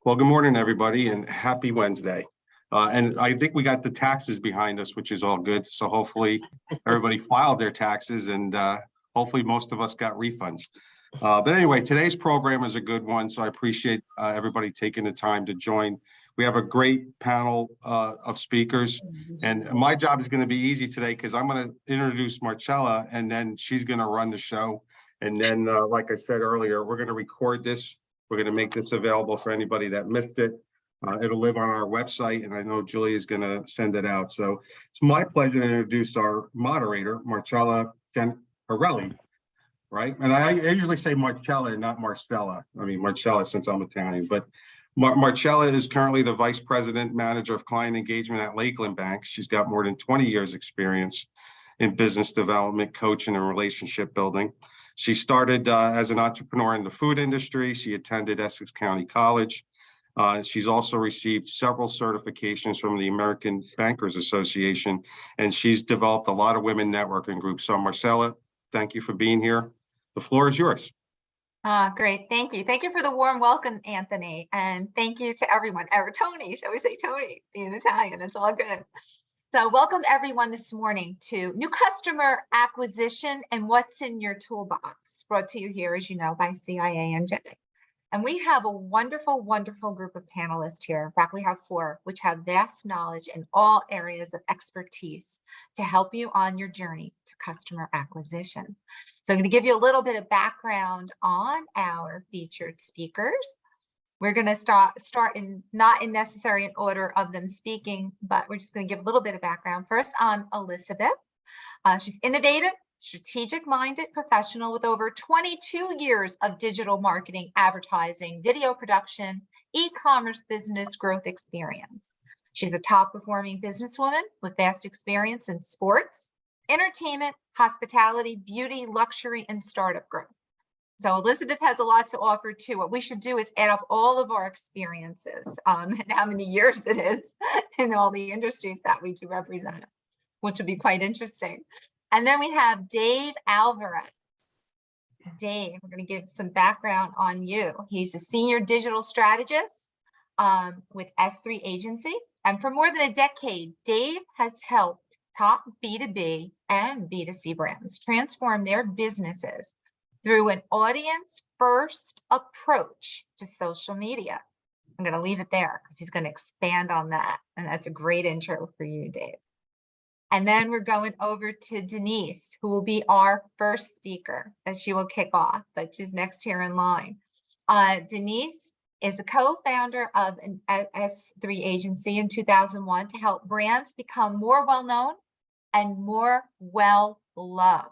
Well, good morning, everybody, and happy Wednesday. And I think we got the taxes behind us, which is all good. So hopefully everybody filed their taxes and hopefully most of us got refunds. But anyway, today's program is a good one. So I appreciate everybody taking the time to join. We have a great panel of speakers, and my job is going to be easy today because I'm going to introduce Marcella, and then she's going to run the show. And then, like I said earlier, we're going to record this. We're going to make this available for anybody that missed it. It'll live on our website, and I know Julie is going to send it out. So it's my pleasure to introduce our moderator, Marcella Genarelli, right? And I usually say Marcella and not Marcella. I mean, Marcella since I'm Italian, but Marcella is currently the Vice President Manager of Client Engagement at Lakeland Bank. She's got more than 20 years experience in business development, coaching, and relationship building. She started as an entrepreneur in the food industry. She attended Essex County College. She's also received several certifications from the American Bankers Association, and she's developed a lot of women networking groups. So Marcella, thank you for being here. The floor is yours. Great. Thank you. Thank you for the warm welcome, Anthony. And thank you to everyone. Or Tony, shall we say Tony, being Italian, it's all good. So welcome everyone this morning to New Customer Acquisition and What's in Your Toolbox, brought to you here, as you know, by CIANJ. And we have a wonderful, wonderful group of panelists here. In fact, we have 4, which have vast knowledge in all areas of expertise to help you on your journey to customer acquisition. So I'm going to give you a little bit of background on our featured speakers. We're going to start in not in necessary order of them speaking, but we're just going to give a little bit of background. First on Elizabeth. She's innovative, strategic-minded professional with over 22 years of digital marketing, advertising, video production, e-commerce business growth experience. She's a top-performing businesswoman with vast experience in sports, entertainment, hospitality, beauty, luxury, and startup growth. So Elizabeth has a lot to offer too. What we should do is add up all of our experiences and how many years it is in all the industries that we do represent, which will be quite interesting. And then we have Dave Alvarez. Dave, we're going to give some background on you. He's a senior digital strategist with S3 Agency. And for more than a decade, Dave has helped top B2B and B2C brands transform their businesses through an audience-first approach to social media. I'm going to leave it there because he's going to expand on that. And that's a great intro for you, Dave. And then we're going over to Denise, who will be our first speaker that she will kick off, but she's next here in line. Denise is the co-founder of an S3 agency in 2001 to help brands become more well-known and more well-loved.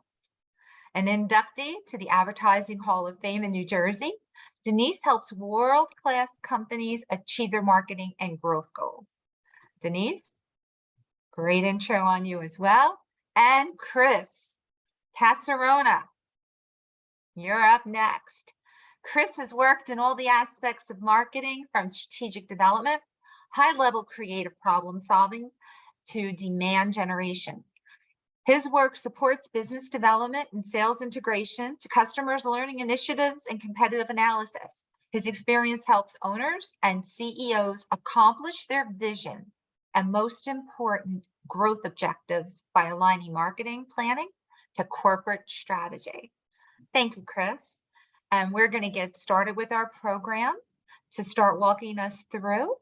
An inductee to the Advertising Hall of Fame in New Jersey, Denise helps world-class companies achieve their marketing and growth goals. Denise, great intro on you as well. And Chris Casarona, you're up next. Chris has worked in all the aspects of marketing, from strategic development, high-level creative problem solving, to demand generation. His work supports business development and sales integration to customers' learning initiatives and competitive analysis. His experience helps owners and CEOs accomplish their vision and, most important, growth objectives by aligning marketing planning to corporate strategy. Thank you, Chris. And we're going to get started with our program to start walking us through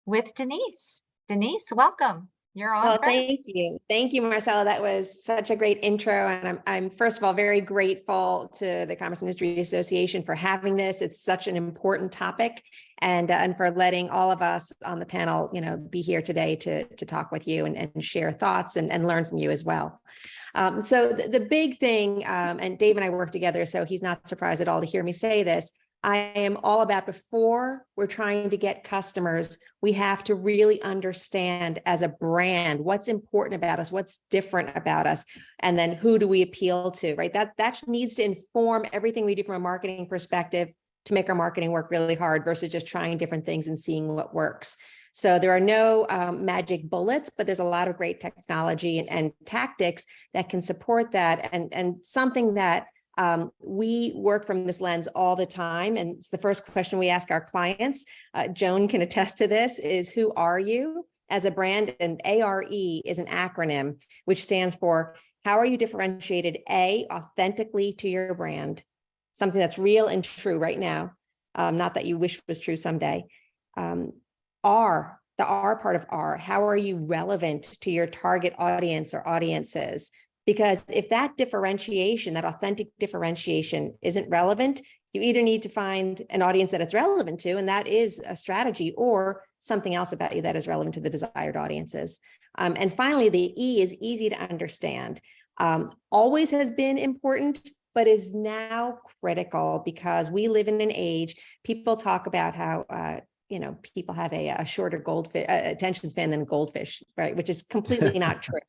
with Denise. Denise, welcome. You're on. Well, thank you. Thank you, Marcella. That was such a great intro. And I'm first of all, very grateful to the Commerce Industry Association for having this. It's such an important topic, and for letting all of us on the panel, be here today to talk with you and share thoughts and learn from you as well. So the big thing, and Dave and I work together, so he's not surprised at all to hear me say this. I am all about, before we're trying to get customers, we have to really understand as a brand what's important about us, what's different about us, and then who do we appeal to, right? That needs to inform everything we do from a marketing perspective to make our marketing work really hard versus just trying different things and seeing what works. So there are no magic bullets, but there's a lot of great technology and tactics that can support that. And something that We work from this lens all the time. And it's the first question we ask our clients. Joan can attest to this, is who are you as a brand? And ARE is an acronym, which stands for how are you differentiated, A, authentically to your brand, something that's real and true right now, not that you wish was true someday. R, the R part of R, how are you relevant to your target audience or audiences? Because if that differentiation, that authentic differentiation isn't relevant, you either need to find an audience that it's relevant to, and that is a strategy, or something else about you that is relevant to the desired audiences. And finally, the E is easy to understand. Always has been important, but is now critical because we live in an age, people talk about how, people have a shorter goldfish attention span than goldfish, right? Which is completely not true.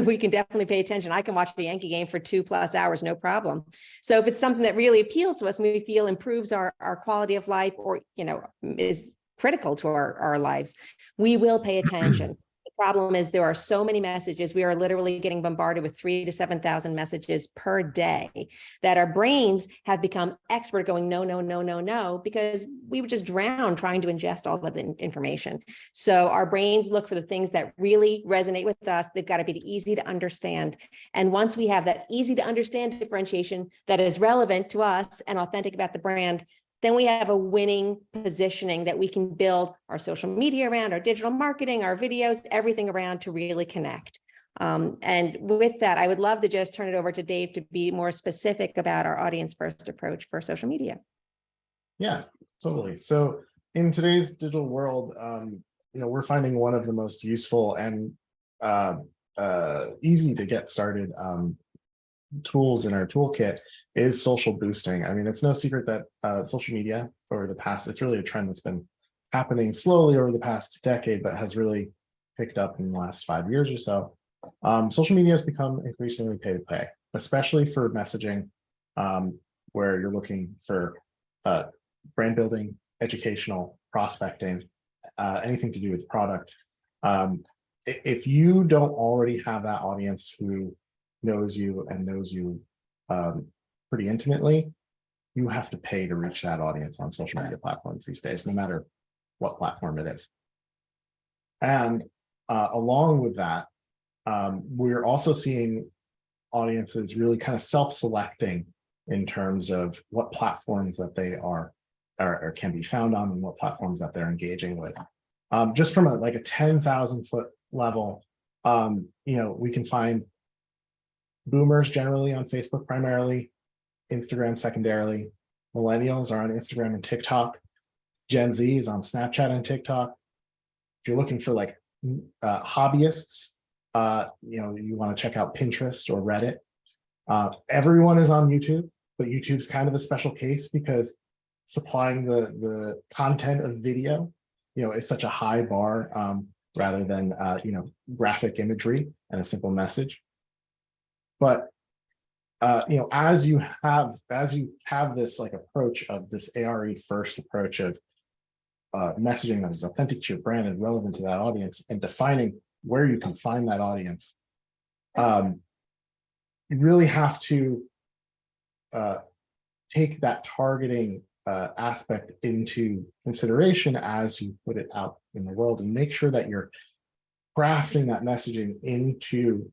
We can definitely pay attention. I can watch the Yankee game for 2+ hours, no problem. So if it's something that really appeals to us and we feel improves our quality of life, or, is critical to our lives, we will pay attention. The problem is there are so many messages. We are literally getting bombarded with 3,000 to 7,000 messages per day that our brains have become expert going, no, no, no, no, no, because we would just drown trying to ingest all of the information. So our brains look for the things that really resonate with us. They've got to be easy to understand. And once we have that easy to understand differentiation that is relevant to us and authentic about the brand, then we have a winning positioning that we can build our social media around, our digital marketing, our videos, everything around to really connect. And with that, I would love to just turn it over to Dave to be more specific about our audience first approach for social media. Yeah, totally. So in today's digital world, we're finding one of the most useful and easy to get started tools in our toolkit is social boosting. I mean, it's no secret that social media over the past, it's really a trend that's been happening slowly over the past decade, but has really picked up in the last 5 years or so. Social media has become increasingly pay to play, especially for messaging, where you're looking for brand building, educational, prospecting, anything to do with product. If you don't already have that audience who knows you and knows you pretty intimately, you have to pay to reach that audience on social media platforms these days, no matter what platform it is. And along with that, we're also seeing audiences really kind of self-selecting in terms of what platforms that they are or can be found on, and what platforms that they're engaging with. Just from a 10,000 foot level, we can find boomers generally on Facebook primarily, Instagram secondarily. Millennials are on Instagram and TikTok. Gen Z is on Snapchat and TikTok. If you're looking for hobbyists, you want to check out Pinterest or Reddit. Everyone is on YouTube, but YouTube's kind of a special case because supplying the content of video, is such a high bar rather than graphic imagery and a simple message. But as you have this approach of this ARE first approach of messaging that is authentic to your brand and relevant to that audience, and defining where you can find that audience, you really have to take that targeting aspect into consideration as you put it out in the world, and make sure that you're crafting that messaging into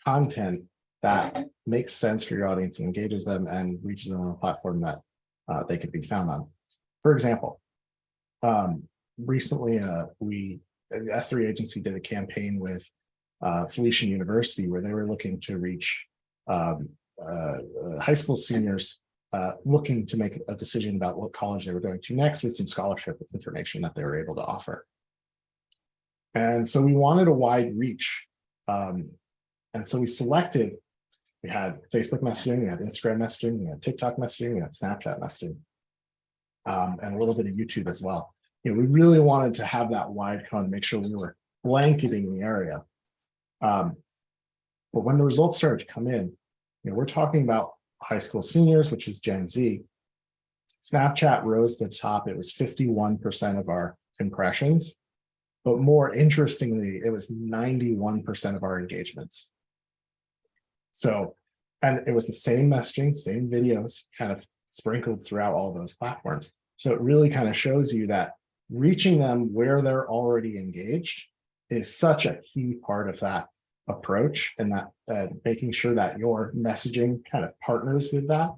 content that makes sense for your audience, engages them, and reaches them on a platform that they could be found on. For example, recently the S3 agency did a campaign with Felician University where they were looking to reach high school seniors looking to make a decision about what college they were going to next, with some scholarship information that they were able to offer. And so we wanted a wide reach. And so we had Facebook messaging, we had Instagram messaging, we had TikTok messaging, we had Snapchat messaging, and a little bit of YouTube as well. We really wanted to have that wide cone, make sure we were blanketing the area. But when the results started to come in, we're talking about high school seniors, which is Gen Z. Snapchat rose to the top. It was 51% of our impressions, but more interestingly, it was 91% of our engagements. So And it was the same messaging, same videos kind of sprinkled throughout all those platforms. So it really kind of shows you that reaching them where they're already engaged is such a key part of that approach, and that making sure that your messaging kind of partners with that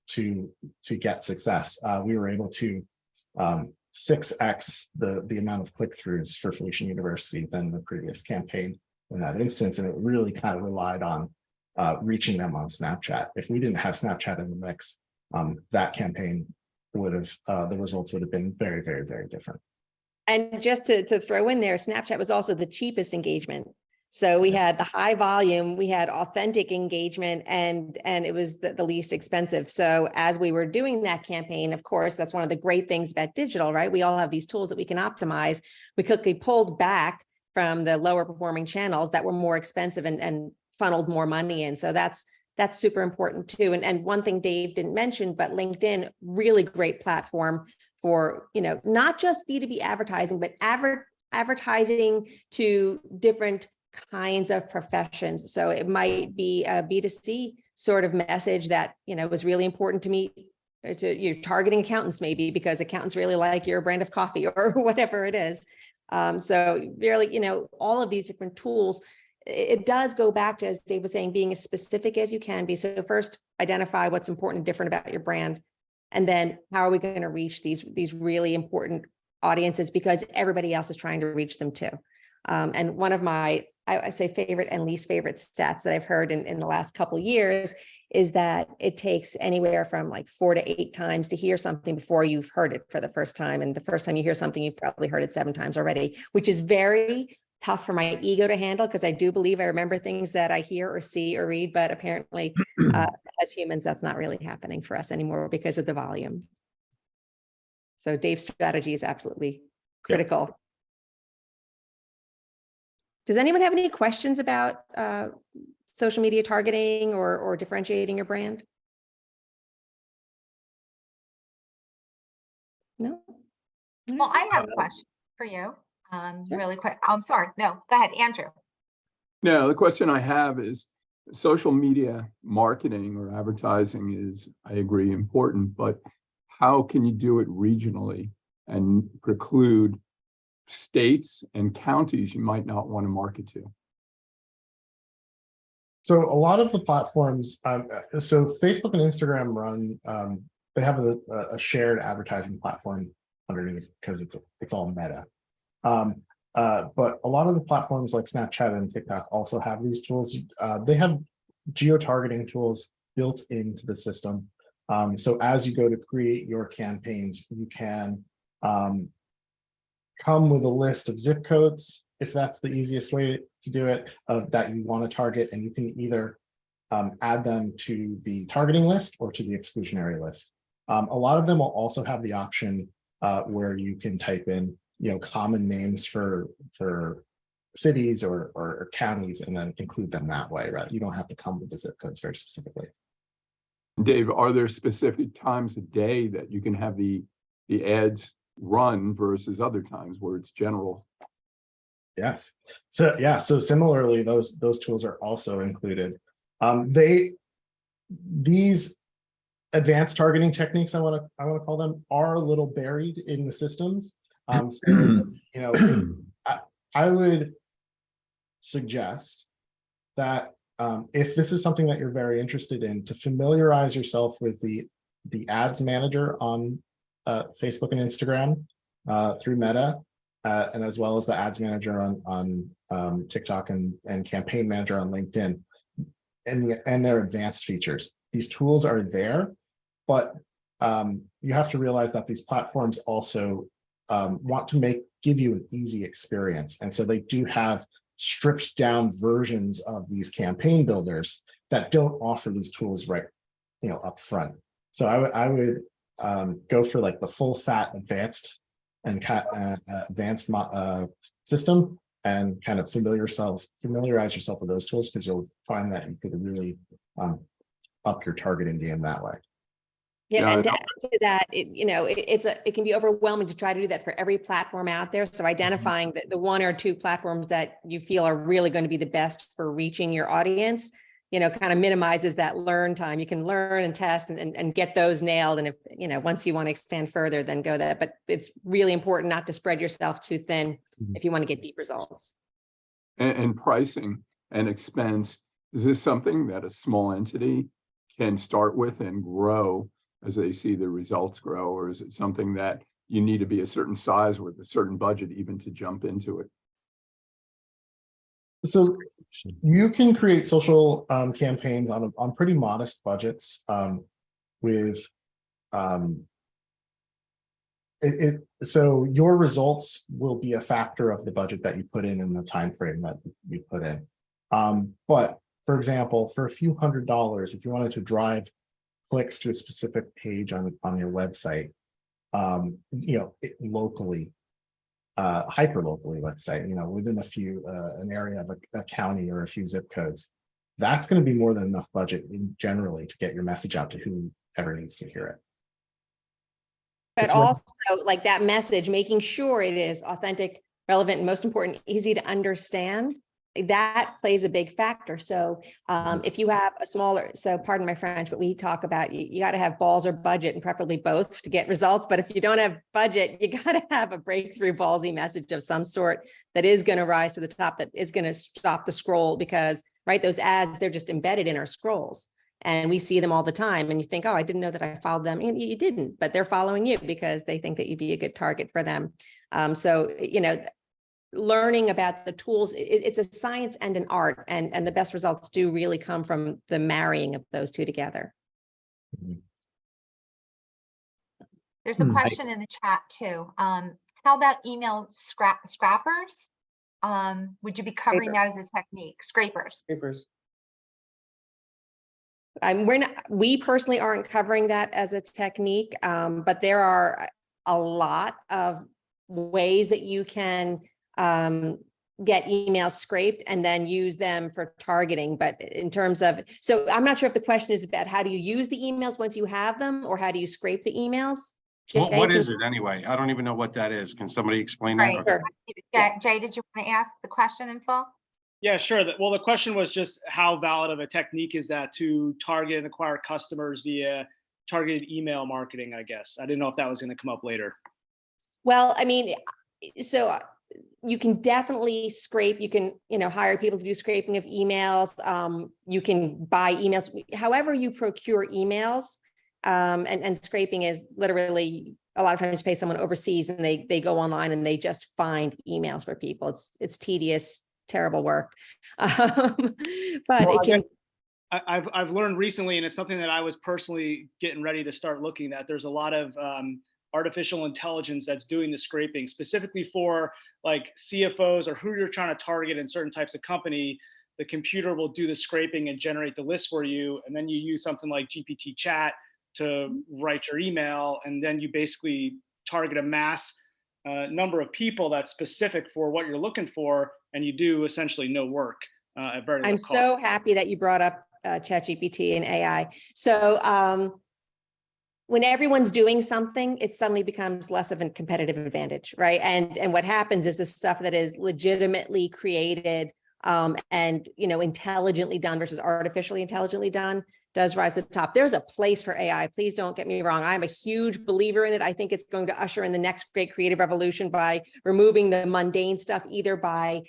to get success. We were able to 6x the amount of click-throughs for Felician University than the previous campaign in that instance, and it really kind of relied on reaching them on Snapchat. If we didn't have Snapchat in the mix, that campaign would have the results would have been very, very, very different. And just to throw in there, Snapchat was also the cheapest engagement. So we had the high volume, we had authentic engagement, and it was the least expensive. So as we were doing that campaign, of course, that's one of the great things about digital, right? We all have these tools that we can optimize. We quickly pulled back from the lower performing channels that were more expensive and funneled more money in. So that's super important too. And one thing Dave didn't mention, but LinkedIn, really great platform for, not just B2B advertising, but advertising to different kinds of professions. So it might be a B2C sort of message that, was really important to me, to you're targeting accountants maybe because accountants really like your brand of coffee or whatever it is. So really, all of these different tools, it does go back to, as Dave was saying, being as specific as you can be. So first, identify what's important and different about your brand. And then how are we going to reach these really important audiences, because everybody else is trying to reach them too. And one of my, I say favorite and least favorite stats that I've heard in the last couple of years is that it takes anywhere from like 4 to 8 times to hear something before you've heard it for the first time. And the first time you hear something, you've probably heard it 7 times already, which is very tough for my ego to handle, because I do believe I remember things that I hear or see or read, but apparently as humans, that's not really happening for us anymore because of the volume. So Dave's strategy is absolutely critical. Yep. Does anyone have any questions about social media targeting or differentiating your brand? No? Well, I have a question for you. Sure. Really quick. I'm sorry. No, go ahead, Andrew. No, the question I have is social media marketing or advertising is, I agree, important, but how can you do it regionally and preclude states and counties you might not want to market to? So a lot of the platforms, so Facebook and Instagram run, they have a shared advertising platform underneath because it's all Meta. But a lot of the platforms like Snapchat and TikTok also have these tools. They have geo-targeting tools built into the system. So as you go to create your campaigns, you can come with a list of zip codes, if that's the easiest way to do it, that you want to target, and you can either add them to the targeting list or to the exclusionary list. A lot of them will also have the option where you can type in, common names for cities or counties, and then include them that way, right? You don't have to come with the zip codes very specifically. Dave, are there specific times of day that you can have the ads run versus other times where it's general? Yes. So yeah, so similarly, those tools are also included. These advanced targeting techniques, I want to call them, are a little buried in the systems. So I would suggest that if this is something that you're very interested in, to familiarize yourself with the ads manager on Facebook and Instagram through Meta, and as well as the ads manager on TikTok and campaign manager on LinkedIn, and their advanced features. These tools are there, but you have to realize that these platforms also want to give you an easy experience, and so they do have stripped down versions of these campaign builders that don't offer these tools right, up front. So I would go for like the full fat advanced system, and kind of familiarize yourself with those tools, because you'll find that you could really up your targeting game that way. Yeah, and to add to that, it can be overwhelming to try to do that for every platform out there. So identifying the 1 or 2 platforms that you feel are really going to be the best for reaching your audience, kind of minimizes that learn time. You can learn and test and get those nailed. And if, once you want to expand further, then go that. But it's really important not to spread yourself too thin if you want to get deep results. And pricing and expense, is this something that a small entity can start with and grow as they see the results grow? Or is it something that you need to be a certain size with a certain budget even to jump into it? So you can create social campaigns on pretty modest budgets with so your results will be a factor of the budget that you put in the time frame that you put in. But for example, for a few $100s, if you wanted to drive clicks to a specific page on your website, locally, hyper locally, let's say, within an area of a county or a few zip codes, that's going to be more than enough budget generally to get your message out to whoever needs to hear it. But also, like that message, making sure it is authentic, relevant, and most important, easy to understand, that plays a big factor. So if you have a smaller, so pardon my French, but we talk about you got to have balls or budget, and preferably both to get results. But if you don't have budget, you got to have a breakthrough ballsy message of some sort that is going to rise to the top, that is going to stop the scroll, because those ads, they're just embedded in our scrolls. And we see them all the time, and you think, oh, I didn't know that I followed them. And you didn't, but they're following you because they think that you'd be a good target for them. Learning about the tools, it's a science and an art, and the best results do really come from the marrying of those two together. There's a question in the chat too. How about email scrappers? Would you be covering that as a technique? Scrapers. We personally aren't covering that as a technique, but there are a lot of ways that you can get emails scraped and then use them for targeting. But in terms of, so I'm not sure if the question is about how do you use the emails once you have them, or how do you scrape the emails? What is it anyway? I don't even know what that is. Can somebody explain that? Right. Okay. Jay, did you want to ask the question in full? Yeah, sure. Well, the question was just how valid of a technique is that to target and acquire customers via targeted email marketing, I guess. I didn't know if that was going to come up later. Well, I mean, so you can definitely scrape. You can, hire people to do scraping of emails. You can buy emails. However you procure emails, and scraping is literally a lot of times pay someone overseas, and they go online and they just find emails for people. It's tedious, terrible work. But well, it can. I've learned recently, and it's something that I was personally getting ready to start looking at. There's a lot of artificial intelligence that's doing the scraping specifically for like CFOs or who you're trying to target in certain types of company. The computer will do the scraping and generate the list for you. And then you use something like GPT chat to write your email. And then you basically target a mass number of people that's specific for what you're looking for. And you do essentially no work at very low cost. I'm so happy that you brought up ChatGPT and AI. So when everyone's doing something, it suddenly becomes less of a competitive advantage, right? And what happens is the stuff that is legitimately created and intelligently done versus artificially intelligently done does rise to the top. There's a place for AI. Please don't get me wrong. I'm a huge believer in it. I think it's going to usher in the next great creative revolution by removing the mundane stuff, either by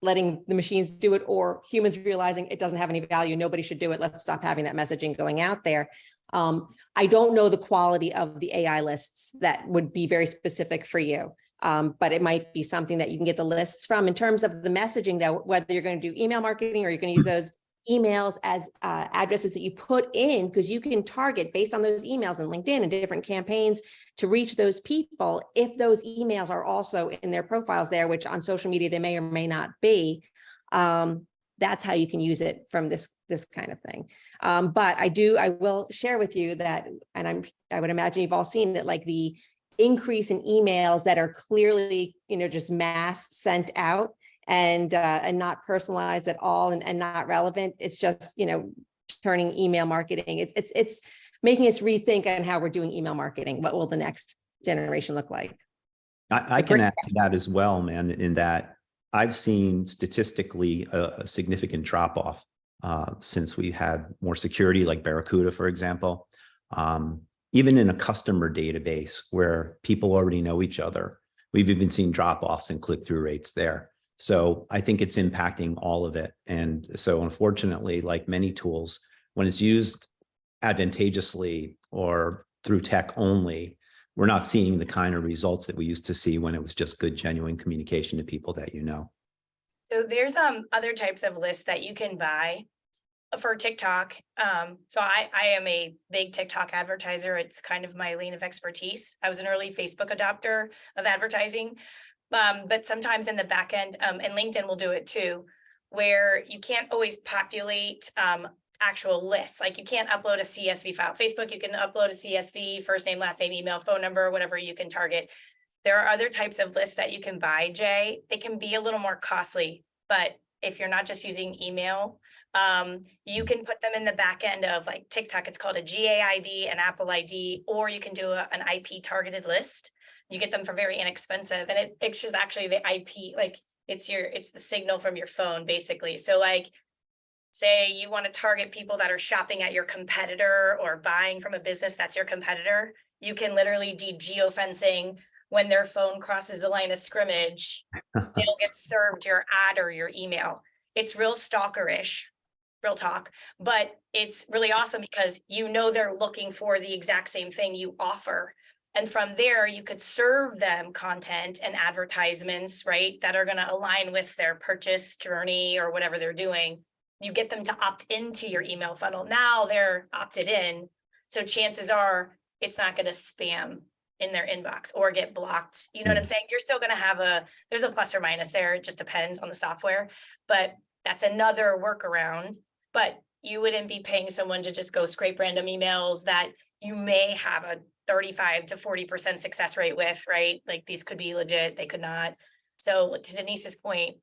letting the machines do it or humans realizing it doesn't have any value. Nobody should do it. Let's stop having that messaging going out there. I don't know the quality of the AI lists that would be very specific for you, but it might be something that you can get the lists from. In terms of the messaging, though, whether you're going to do email marketing or you're going to use those emails as addresses that you put in, because you can target based on those emails in LinkedIn and different campaigns to reach those people. If those emails are also in their profiles there, which on social media they may or may not be, that's how you can use it from this kind of thing. But I will share with you that, and I would imagine you've all seen it, like the increase in emails that are clearly, just mass sent out and not personalized at all and not relevant. It's just, turning email marketing. It's making us rethink on how we're doing email marketing. What will the next generation look like? I can add to that as well, man, in that I've seen statistically a significant drop off since we had more security, like Barracuda, for example. Even in a customer database where people already know each other, we've even seen drop-offs and click-through rates there. So I think it's impacting all of it. And so unfortunately, like many tools, when it's used advantageously or through tech only, we're not seeing the kind of results that we used to see when it was just good, genuine communication to people that you know. So there's other types of lists that you can buy for TikTok. So I am a big TikTok advertiser. It's kind of my lane of expertise. I was an early Facebook adopter of advertising, but sometimes in the back end, and LinkedIn will do it too, where you can't always populate actual lists. Like you can't upload a CSV file. Facebook, you can upload a CSV, first name, last name, email, phone number, whatever you can target. There are other types of lists that you can buy, Jay. They can be a little more costly, but if you're not just using email, you can put them in the back end of like TikTok. It's called a GAID, an Apple ID, or you can do an IP targeted list. You get them for very inexpensive, and it's just actually the IP, like it's the signal from your phone, basically. So like, say you want to target people that are shopping at your competitor or buying from a business that's your competitor, you can literally do geofencing. When their phone crosses the line of scrimmage, they'll get served your ad or your email. It's real stalkerish, real talk, but it's really awesome because you know they're looking for the exact same thing you offer. And from there, you could serve them content and advertisements, right, that are going to align with their purchase journey or whatever they're doing. You get them to opt into your email funnel. Now they're opted in. So chances are it's not going to spam in their inbox or get blocked. You know what I'm saying? You're still going to have there's a plus or minus there. It just depends on the software, but that's another workaround. But you wouldn't be paying someone to just go scrape random emails that you may have a 35 to 40% success rate with, right? Like these could be legit, they could not. So to Denise's point,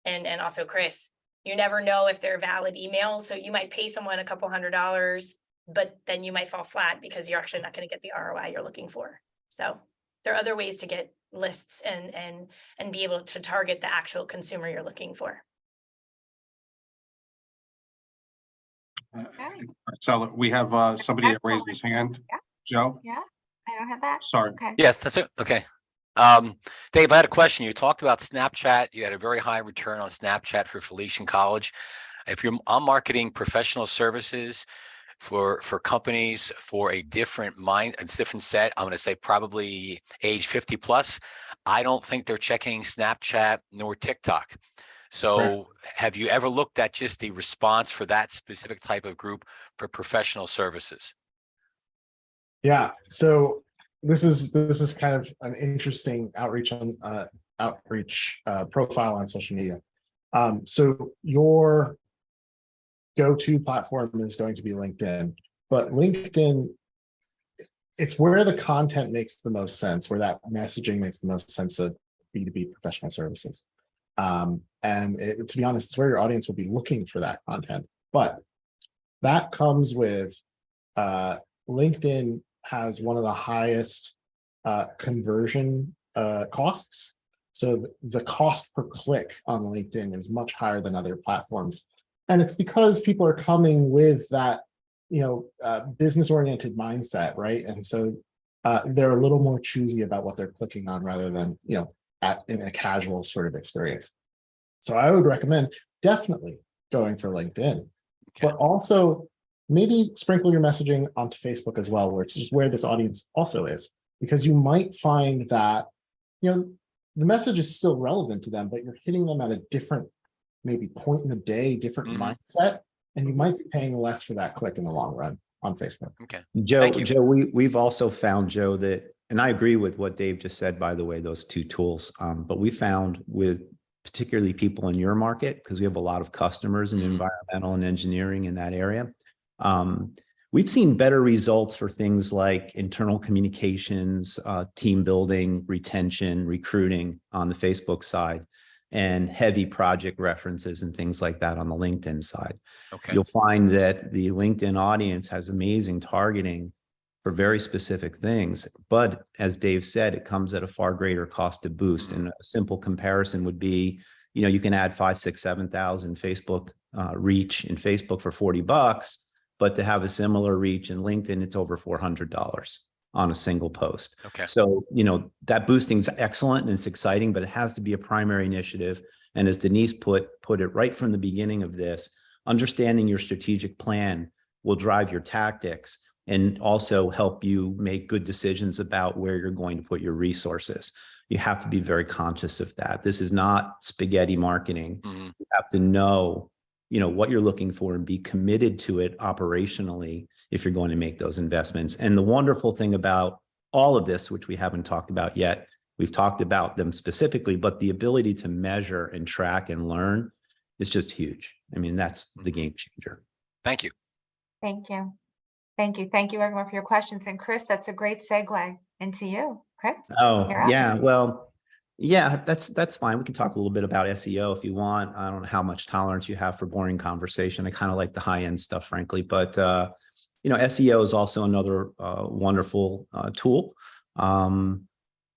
and also Chris, you never know if they're valid emails. So you might pay someone a couple $100, but then you might fall flat because you're actually not going to get the ROI you're looking for. So there are other ways to get lists and be able to target the actual consumer you're looking for. Okay. So we have somebody that raised his hand. Yeah. Joe, Yeah, I don't have that. sorry. Okay. Yes, that's it. Okay. Dave, I had a question. You talked about Snapchat. You had a very high return on Snapchat for Felician College. If I'm marketing professional services for companies for a different set, I'm going to say probably age 50 plus. I don't think they're checking Snapchat nor TikTok. So have you ever looked at just the response for that specific type of group for professional services? Yeah, so this is kind of an interesting outreach profile on social media. So your go-to platform is going to be LinkedIn, but LinkedIn, it's where the content makes the most sense, where that messaging makes the most sense of B2B professional services. And to be honest, it's where your audience will be looking for that content. But that comes with LinkedIn has one of the highest conversion costs. So the cost per click on LinkedIn is much higher than other platforms. And it's because people are coming with that, business-oriented mindset, right? And so they're a little more choosy about what they're clicking on rather than, in a casual sort of experience. So I would recommend definitely going for LinkedIn, but also maybe sprinkle your messaging onto Facebook as well, which is where this audience also is, because you might find that, the message is still relevant to them, but you're hitting them at a different, maybe point in the day, different mindset, and you might be paying less for that click in the long run on Facebook. Okay. Joe, we've also found, Joe, that, and I agree with what Dave just said, by the way, those two tools, but we found with particularly people in your market, because we have a lot of customers in environmental and engineering in that area. We've seen better results for things like internal communications, team building, retention, recruiting on the Facebook side, and heavy project references and things like that on the LinkedIn side. Okay. You'll find that the LinkedIn audience has amazing targeting for very specific things, but as Dave said, it comes at a far greater cost to boost. And a simple comparison would be, you can add 5, 6, 7,000 Facebook reach in Facebook for $40, but to have a similar reach in LinkedIn, it's over $400 on a single post. Okay. So, that boosting is excellent and it's exciting, but it has to be a primary initiative. And as Denise put it right from the beginning of this, understanding your strategic plan will drive your tactics and also help you make good decisions about where you're going to put your resources. You have to be very conscious of that. This is not spaghetti marketing. Mhm. You have to know, what you're looking for and be committed to it operationally if you're going to make those investments. And the wonderful thing about all of this, which we haven't talked about yet, we've talked about them specifically, but the ability to measure and track and learn is just huge. I mean, that's the game changer. Thank you. Thank you. Thank you. Thank you everyone for your questions. And Chris, that's a great segue into you. Chris? Oh, you're up. yeah. Well, yeah, that's fine. We can talk a little bit about SEO if you want. I don't know how much tolerance you have for boring conversation. I kind of like the high end stuff, frankly, but SEO is also another wonderful tool.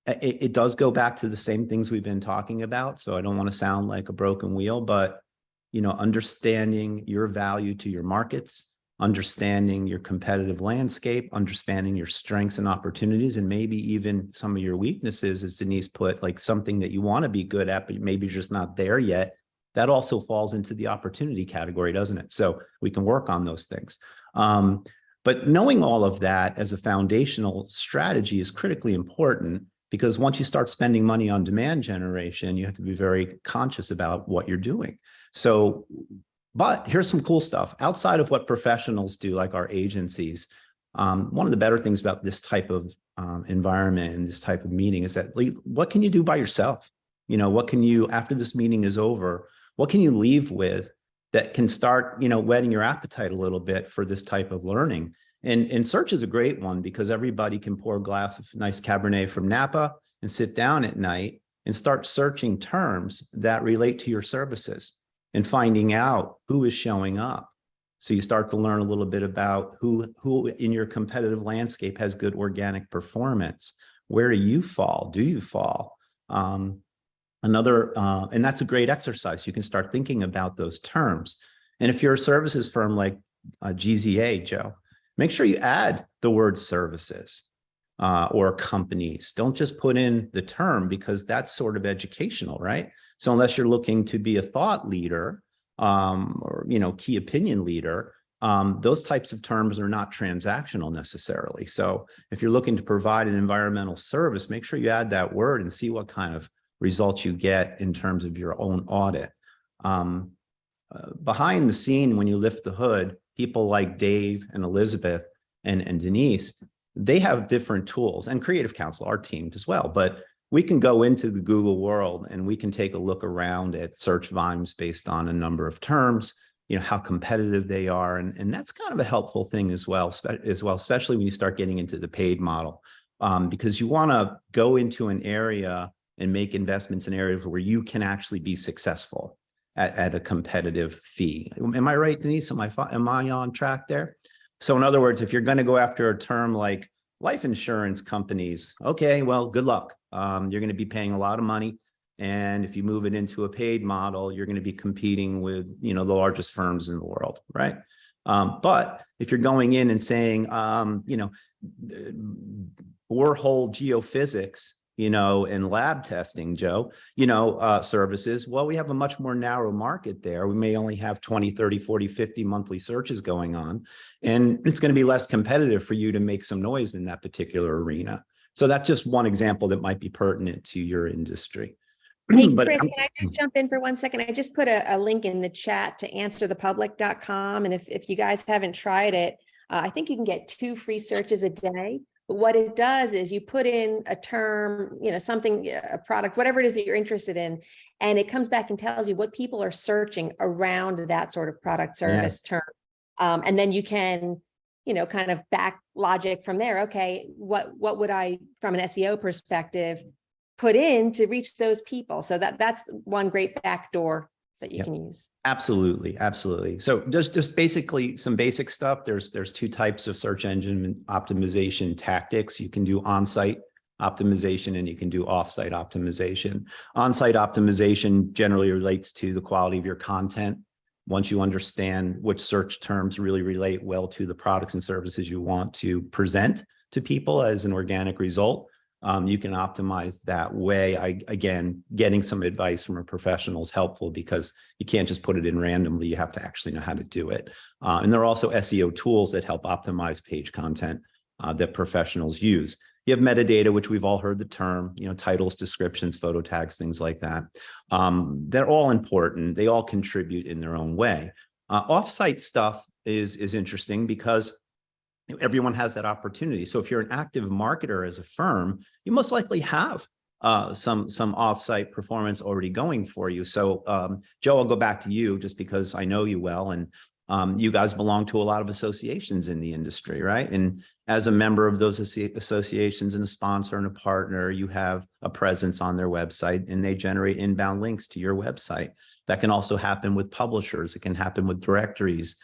It does go back to the same things we've been talking about. So I don't want to sound like a broken wheel, but understanding your value to your markets, understanding your competitive landscape, understanding your strengths and opportunities, and maybe even some of your weaknesses, as Denise put, like something that you want to be good at, but maybe you're just not there yet. That also falls into the opportunity category, doesn't it? So we can work on those things. But knowing all of that as a foundational strategy is critically important, because once you start spending money on demand generation, you have to be very conscious about what you're doing. So, but here's some cool stuff outside of what professionals do, like our agencies. One of the better things about this type of environment and this type of meeting is that, what can you do by yourself? What can you, after this meeting is over, what can you leave with that can start, whetting your appetite a little bit for this type of learning? And search is a great one, because everybody can pour a glass of nice Cabernet from Napa and sit down at night and start searching terms that relate to your services and finding out who is showing up. So you start to learn a little bit about who in your competitive landscape has good organic performance. Where do you fall? Do you fall? And that's a great exercise. You can start thinking about those terms. And if you're a services firm like GZA, Joe, make sure you add the word services or companies. Don't just put in the term, because that's sort of educational, right? So unless you're looking to be a thought leader or key opinion leader, those types of terms are not transactional necessarily. So if you're looking to provide an environmental service, make sure you add that word and see what kind of results you get in terms of your own audit. Behind the scene, when you lift the hood, people like Dave and Elizabeth and Denise, they have different tools, and Creative Counsel, our team as well. But we can go into the Google world and we can take a look around at search volumes based on a number of terms, how competitive they are. And that's kind of a helpful thing as well, especially when you start getting into the paid model, because you want to go into an area and make investments in areas where you can actually be successful at a competitive fee. Am I right, Denise? Am I on track there? So in other words, if you're going to go after a term like life insurance companies, okay, well, good luck. You're going to be paying a lot of money. And if you move it into a paid model, you're going to be competing with, the largest firms in the world, right? But if you're going in and saying, borehole geophysics, and lab testing, Joe, services, well, we have a much more narrow market there. We may only have 20, 30, 40, 50 monthly searches going on, and it's going to be less competitive for you to make some noise in that particular arena. So that's just one example that might be pertinent to your industry. Hey, But Chris, can I just jump in for 1 second? I just put a link in the chat to answerthepublic.com. And if you guys haven't tried it, I think you can get 2 free searches a day. But what it does is you put in a term, something, a product, whatever it is that you're interested in, and it comes back and tells you what people are searching around that sort of product service term. And then you can, kind of back logic from there. Okay, what would I, from an SEO perspective, put in to reach those people? So that's one great backdoor that you can use. Absolutely. Absolutely. So just basically some basic stuff. There's 2 types of search engine optimization tactics. You can do on-site optimization and you can do offsite optimization. On-site optimization generally relates to the quality of your content. Once you understand which search terms really relate well to the products and services you want to present to people as an organic result, you can optimize that way. Again, getting some advice from a professional is helpful because you can't just put it in randomly. You have to actually know how to do it. And there are also SEO tools that help optimize page content that professionals use. You have metadata, which we've all heard the term, titles, descriptions, photo tags, things like that. They're all important. They all contribute in their own way. Offsite stuff is interesting because everyone has that opportunity. So if you're an active marketer as a firm, you most likely have some offsite performance already going for you. So Joe, I'll go back to you just because I know you well, and you guys belong to a lot of associations in the industry, right? And as a member of those associations and a sponsor and a partner, you have a presence on their website and they generate inbound links to your website. That can also happen with publishers. It can happen with directories.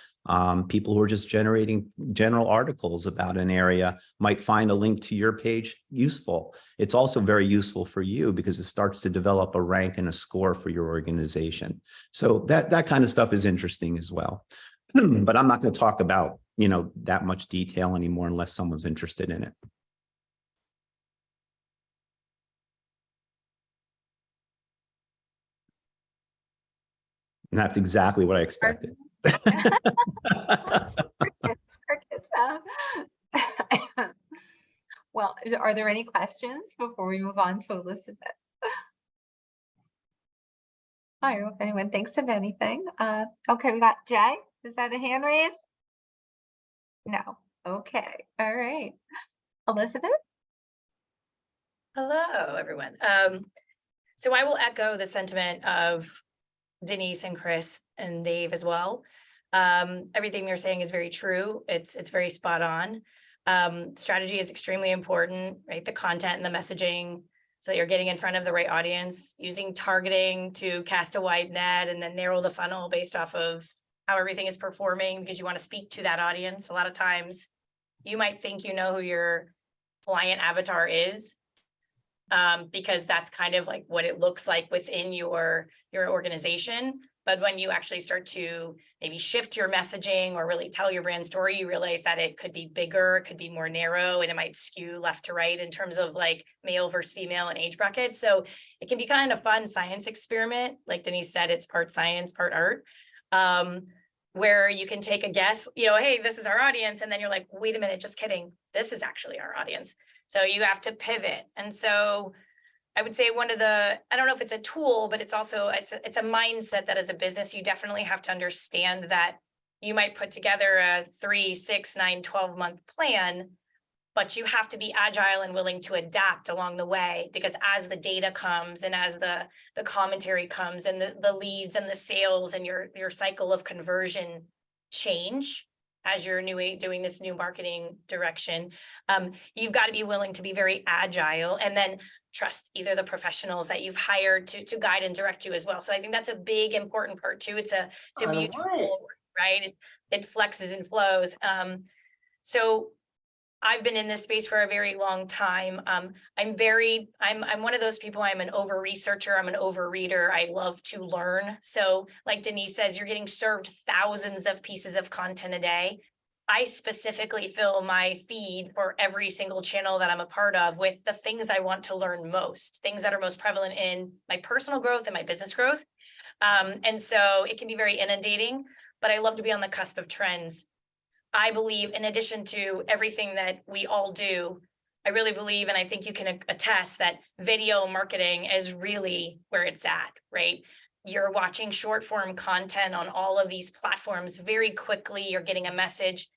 People who are just generating general articles about an area might find a link to your page useful. It's also very useful for you because it starts to develop a rank and a score for your organization. So that kind of stuff is interesting as well. But I'm not going to talk about, that much detail anymore unless someone's interested in it. And that's exactly what I expected. Crickets. Well, are there any questions before we move on to Elizabeth? I don't know if anyone thinks of anything. Okay, we got Jay. Is that a hand raise? No. Okay. All right. Elizabeth? Hello, everyone. So I will echo the sentiment of Denise and Chris and Dave as well. Everything they're saying is very true. It's very spot on. Strategy is extremely important, right? The content and the messaging, so that you're getting in front of the right audience, using targeting to cast a wide net and then narrow the funnel based off of how everything is performing because you want to speak to that audience. A lot of times you might think you know who your client avatar is, because that's kind of like what it looks like within your organization. But when you actually start to maybe shift your messaging or really tell your brand story, you realize that it could be bigger, it could be more narrow, and it might skew left to right in terms of like male versus female and age brackets. So it can be kind of fun science experiment. Like Denise said, it's part science, part art, where you can take a guess, hey, this is our audience. And then you're like, wait a minute, just kidding. This is actually our audience. So you have to pivot. And so I would say one of the, I don't know if it's a tool, but it's also, it's a mindset that as a business, you definitely have to understand that you might put together a 3, 6, 9, 12-month plan, but you have to be agile and willing to adapt along the way, because as the data comes and as the commentary comes and the leads and the sales and your cycle of conversion change, as you're doing this new marketing direction, you've got to be willing to be very agile and then trust either the professionals that you've hired to guide and direct you as well. So I think that's a big important part too. It's a mutual, right? It flexes and flows. So I've been in this space for a very long time. I'm one of those people, I'm an over researcher, I'm an over reader. I love to learn. So like Denise says, you're getting served thousands of pieces of content a day. I specifically fill my feed for every single channel that I'm a part of with the things I want to learn most, things that are most prevalent in my personal growth and my business growth. And so it can be very inundating, but I love to be on the cusp of trends. I believe, in addition to everything that we all do, I really believe, and I think you can attest, that video marketing is really where it's at, right? You're watching short form content on all of these platforms very quickly. You're getting a message.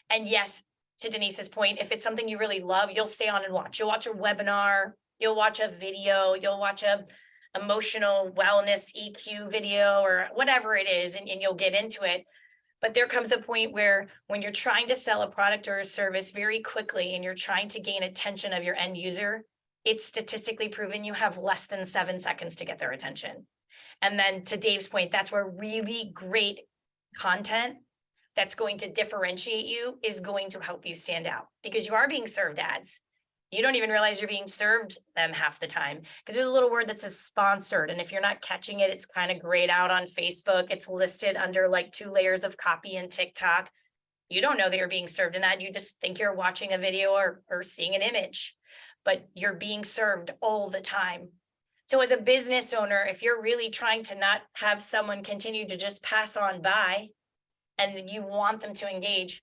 And yes, to Denise's point, if it's something you really love, you'll stay on and watch. You'll watch a webinar, you'll watch a video, you'll watch a emotional wellness EQ video or whatever it is, and you'll get into it. But there comes a point where when you're trying to sell a product or a service very quickly and you're trying to gain attention of your end user, it's statistically proven you have less than 7 seconds to get their attention. And then to Dave's point, that's where really great content that's going to differentiate you is going to help you stand out, because you are being served ads. You don't even realize you're being served them half the time because there's a little word that says sponsored. And if you're not catching it, it's kind of grayed out on Facebook. It's listed under like 2 layers of copy in TikTok. You don't know that you're being served an ad. You just think you're watching a video or seeing an image, but you're being served all the time. So as a business owner, if you're really trying to not have someone continue to just pass on by and you want them to engage,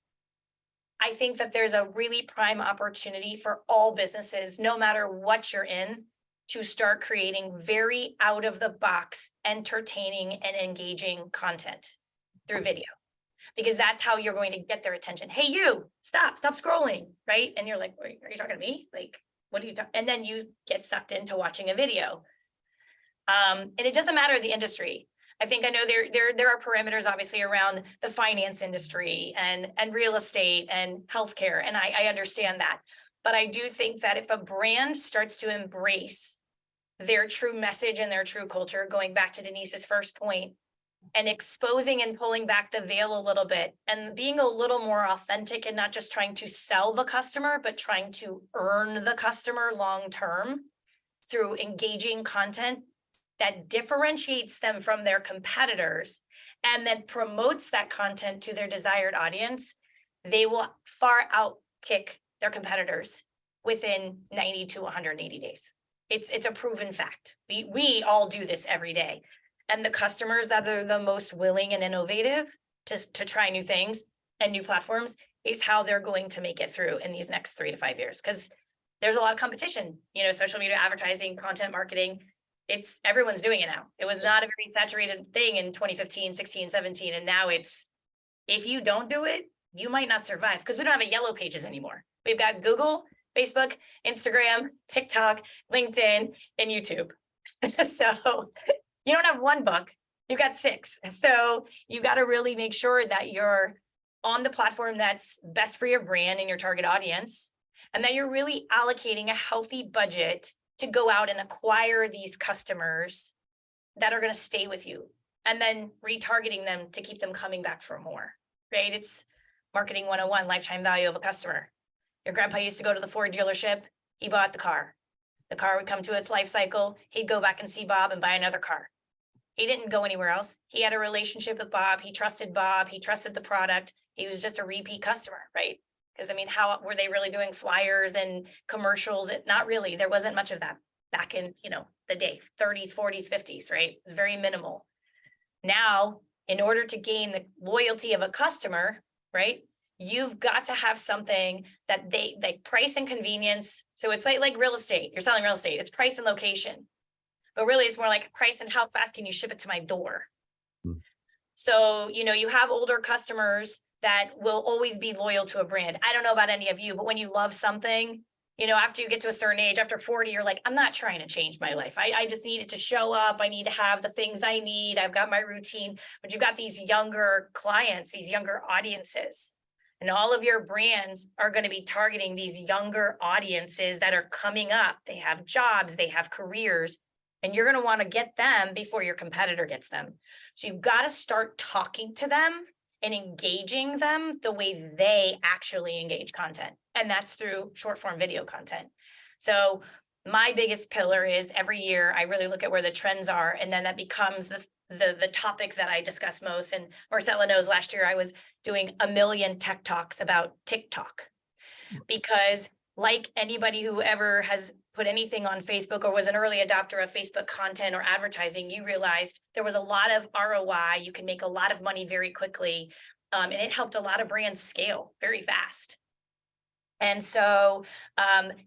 I think that there's a really prime opportunity for all businesses, no matter what you're in, to start creating very out of the box, entertaining and engaging content through video, because that's how you're going to get their attention. Hey, you stop scrolling, right? And you're like, are you talking to me? Like, what are you talking? And then you get sucked into watching a video. And it doesn't matter the industry. I think I know there are parameters obviously around the finance industry and real estate and healthcare, and I understand that. But I do think that if a brand starts to embrace their true message and their true culture, going back to Denise's first point, and exposing and pulling back the veil a little bit and being a little more authentic and not just trying to sell the customer, but trying to earn the customer long term through engaging content that differentiates them from their competitors and then promotes that content to their desired audience, they will far outkick their competitors within 90 to 180 days. It's a proven fact. We all do this every day. And the customers that are the most willing and innovative to try new things and new platforms is how they're going to make it through in these next 3 to 5 years. Because there's a lot of competition, social media advertising, content marketing. Everyone's doing it now. It was not a very saturated thing in 2015, 16, 17. And now it's, if you don't do it, you might not survive because we don't have a yellow pages anymore. We've got Google, Facebook, Instagram, TikTok, LinkedIn, and YouTube. So you don't have one book, you've got 6. So you got to really make sure that you're on the platform that's best for your brand and your target audience, and that you're really allocating a healthy budget to go out and acquire these customers that are going to stay with you, and then retargeting them to keep them coming back for more, right? It's marketing 101, lifetime value of a customer. Your grandpa used to go to the Ford dealership. He bought the car. The car would come to its life cycle. He'd go back and see Bob and buy another car. He didn't go anywhere else. He had a relationship with Bob. He trusted Bob. He trusted the product. He was just a repeat customer, right? Because how were they really doing flyers and commercials? Not really. There wasn't much of that back in, the day, 30s, 40s, 50s, right? It was very minimal. Now, in order to gain the loyalty of a customer, right, you've got to have something that they like, price and convenience. So it's like real estate. You're selling real estate. It's price and location. But really, it's more like price and how fast can you ship it to my door? So, you have older customers that will always be loyal to a brand. I don't know about any of you, but when you love something, after you get to a certain age, after 40, you're like, I'm not trying to change my life. I just need it to show up. I need to have the things I need. I've got my routine. But you've got these younger clients, these younger audiences. And all of your brands are going to be targeting these younger audiences that are coming up. They have jobs, they have careers, and you're going to want to get them before your competitor gets them. So you've got to start talking to them and engaging them the way they actually engage content. And that's through short form video content. So my biggest pillar is every year I really look at where the trends are, and then that becomes the topic that I discuss most. And Marcella knows last year I was doing 1 million tech talks about TikTok, because like anybody who ever has put anything on Facebook or was an early adopter of Facebook content or advertising, you realized there was a lot of ROI. You can make a lot of money very quickly. And it helped a lot of brands scale very fast. And so